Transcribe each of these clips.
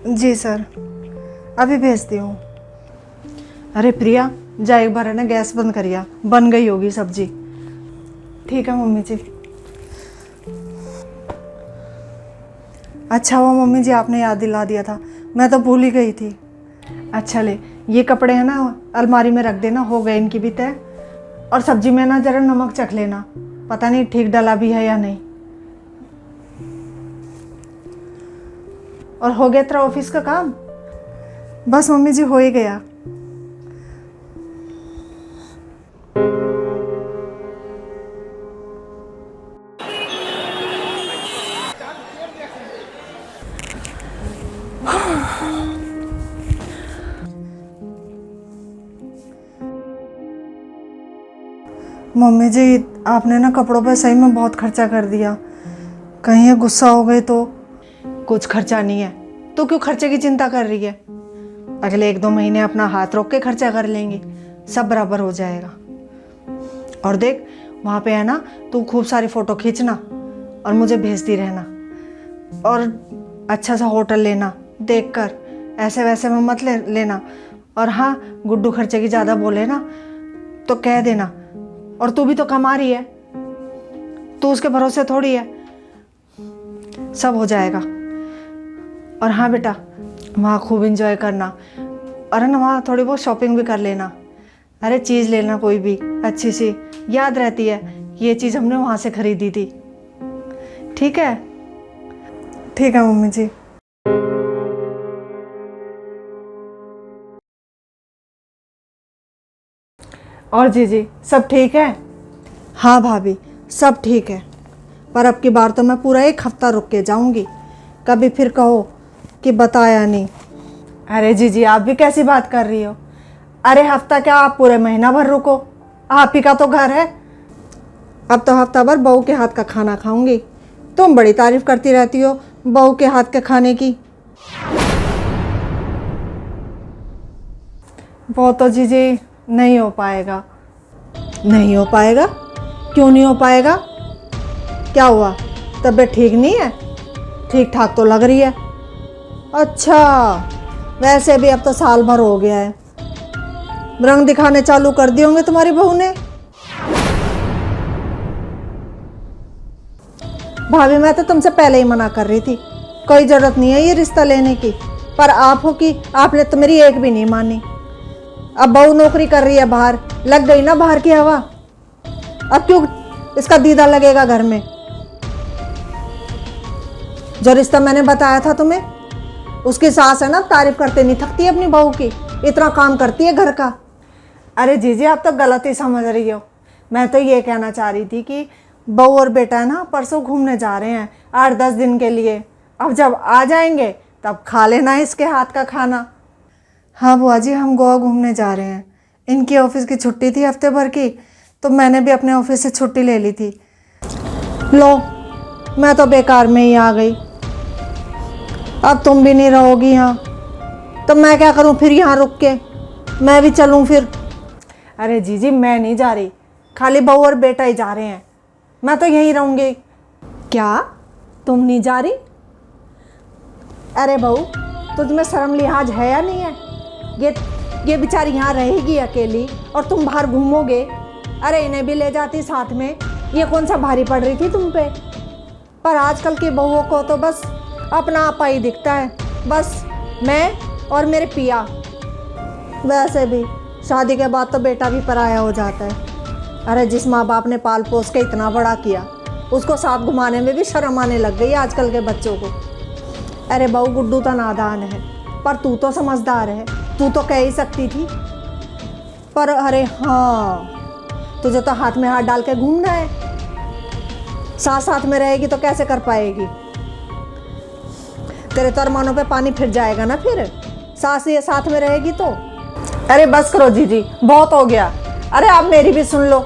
जी sir, अभी भेजती हूँ। अरे प्रिया, जा एक बार है ना गैस बंद करिया, बन गई होगी सब्जी। ठीक है मम्मी जी। अच्छा हुआ मम्मी जी आपने याद दिला दिया था, मैं तो भूल ही गई थी। अच्छा ले, ये कपड़े हैं ना अलमारी में रख देना, हो गए इनकी भी तय। और सब्जी में ना जरा नमक चख लेना, पता नहीं ठीक डला भी है या नहीं। और हो गया तेरा ऑफिस का काम? बस मम्मी जी हो ही गया। मम्मी जी आपने ना कपड़ों पे सही में बहुत खर्चा कर दिया, कहीं ये गुस्सा हो गए तो। कुछ खर्चा नहीं है, तो क्यों खर्चे की चिंता कर रही है? अगले 1-2 महीने अपना हाथ रोक के खर्चा कर लेंगे, सब बराबर हो जाएगा। और देख वहाँ पे है ना, तू खूब सारी फ़ोटो खींचना और मुझे भेजती रहना। और अच्छा सा होटल लेना देख कर, ऐसे वैसे में मत लेना। और हाँ, गुड्डू खर्चे की ज़्यादा बोले ना तो कह देना। और तू भी तो कमा रही है, तू उसके भरोसे थोड़ी है, सब हो जाएगा। और हाँ बेटा, वहाँ खूब एंजॉय करना। और ना वहाँ थोड़ी बहुत शॉपिंग भी कर लेना। अरे चीज़ लेना कोई भी अच्छी सी, याद रहती है कि ये चीज़ हमने वहाँ से खरीदी थी। ठीक है? ठीक है मम्मी जी। और जी सब ठीक है? हाँ भाभी, सब ठीक है। पर अब की बार तो मैं पूरा 1 हफ्ता रुक के जाऊंगी, कभी फिर कहो कि बताया नहीं। अरे जी आप भी कैसी बात कर रही हो? अरे हफ्ता क्या, आप पूरे महीना भर रुको, आप ही का तो घर है। अब तो हफ्ता भर बहू के हाथ का खाना खाऊंगी। तुम बड़ी तारीफ करती रहती हो बहू के हाथ के खाने की। वो तो जी नहीं हो पाएगा। नहीं हो पाएगा? क्यों नहीं हो पाएगा? क्या हुआ, तबीयत ठीक नहीं है? ठीक ठाक तो लग रही है। अच्छा, वैसे भी अब तो साल भर हो गया है, रंग दिखाने चालू कर दिए होंगे तुम्हारी बहू ने। भाभी मैं तो तुमसे पहले ही मना कर रही थी, कोई जरूरत नहीं है ये रिश्ता लेने की, पर आप हो कि आपने तो मेरी एक भी नहीं मानी। अब बहू नौकरी कर रही है बाहर, लग गई ना बाहर की हवा, अब क्यों इसका दीदा लगेगा घर में? जो रिश्ता मैंने बताया था तुम्हें, उसकी सास है ना, तारीफ करते नहीं थकती अपनी बहू की, इतना काम करती है घर का। अरे जी आप तो गलत ही समझ रही हो। मैं तो ये कहना चाह रही थी कि बहू और बेटा है ना परसों घूमने जा रहे हैं 8-10 दिन के लिए। अब जब आ जाएंगे तब खा लेना इसके हाथ का खाना। हाँ बुआ जी, हम गोवा घूमने जा रहे हैं। इनकी ऑफिस की छुट्टी थी हफ्ते भर की, तो मैंने भी अपने ऑफिस से छुट्टी ले ली थी। लो, मैं तो बेकार में ही आ गई। अब तुम भी नहीं रहोगी यहाँ, तो मैं क्या करूँ फिर यहाँ रुक के? मैं भी चलूँ फिर? अरे जी मैं नहीं जा रही, खाली बहू और बेटा ही जा रहे हैं, मैं तो यहीं रहूँगी। क्या तुम नहीं जा रही? अरे बहू, तुझमें शर्म लिहाज है या नहीं है? ये बेचारी यहाँ रहेगी अकेली और तुम बाहर घूमोगे। अरे इन्हें भी ले जाती साथ में, ये कौन सा भारी पड़ रही थी तुम पे? पर आजकल की बहुओं को तो बस अपना आपा ही दिखता है, बस मैं और मेरे पिया। वैसे भी शादी के बाद तो बेटा भी पराया हो जाता है। अरे जिस माँ बाप ने पाल पोस के इतना बड़ा किया, उसको साथ घुमाने में भी शर्म आने लग गई आजकल के बच्चों को। अरे बहू, गुड्डू तो नादान है, पर तू तो समझदार है, तू तो कह ही सकती थी। पर अरे हाँ, तुझे तो हाथ में हाथ डाल के घूमना है, साथ साथ में रहेगी तो कैसे कर पाएगी? तेरे तो अरमानों पे पानी फिर जाएगा ना फिर, सास ये साथ में रहेगी तो। अरे बस करो जी बहुत हो गया। अरे आप मेरी भी सुन लो,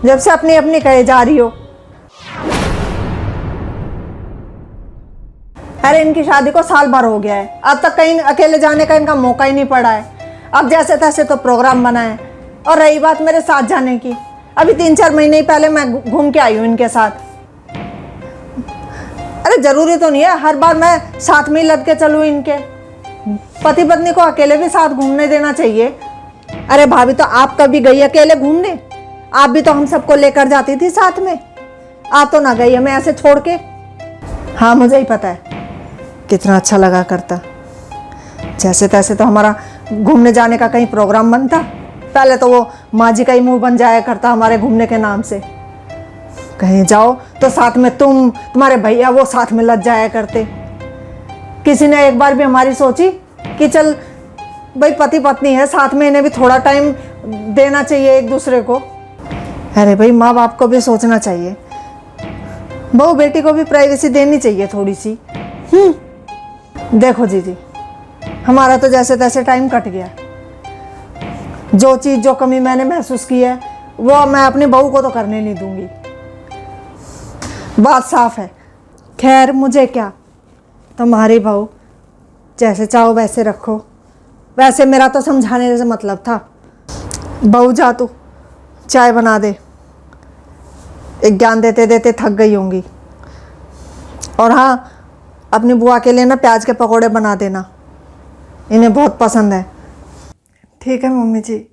जब से अपनी अपनी कहे जा रही हो। अरे इनकी शादी को साल भर हो गया है, अब तक कहीं अकेले जाने का इनका मौका ही नहीं पड़ा है। अब जैसे तैसे तो प्रोग्राम बना है। और रही बात मेरे साथ जाने की, अभी 3-4 महीने ही पहले मैं घूम के आई हूँ इनके साथ। अरे अरे जरूरी तो नहीं है हर बार मैं साथ में ही लद के चलूँ इनके। पति पत्नी को अकेले भी साथ घूमने देना चाहिए। अरे भाभी तो आप कभी गई अकेले घूमने? आप भी तो हम सबको लेकर जाती थी साथ में। आप तो ना गई हमें ऐसे छोड़ के। हाँ मुझे ही पता है कितना अच्छा लगा करता। जैसे तैसे तो हमारा घूमने जाने का कहीं प्रोग्राम बनता, पहले तो वो माँ जी का ही मुंह बन जाया करता हमारे घूमने के नाम से। कहीं जाओ तो साथ में तुम्हारे भैया वो साथ में लग जाया करते। किसी ने एक बार भी हमारी सोची कि चल भाई पति पत्नी है साथ में, इन्हें भी थोड़ा टाइम देना चाहिए एक दूसरे को। अरे भाई माँ बाप को भी सोचना चाहिए, बहू बेटी को भी प्राइवेसी देनी चाहिए थोड़ी सी। देखो जीजी, हमारा तो जैसे तैसे टाइम कट गया। जो चीज़ जो कमी मैंने महसूस की है वो मैं अपनी बहू को तो करने नहीं दूंगी। बात साफ है। खैर मुझे क्या, तुम्हारी बहू जैसे चाहो वैसे रखो। वैसे मेरा तो समझाने से मतलब था। बहू जा तू चाय बना दे, एक ज्ञान देते देते थक गई होंगी। और हाँ, अपनी बुआ के लिए ना प्याज के पकोड़े बना देना, इन्हें बहुत पसंद है। ठीक है मम्मी जी।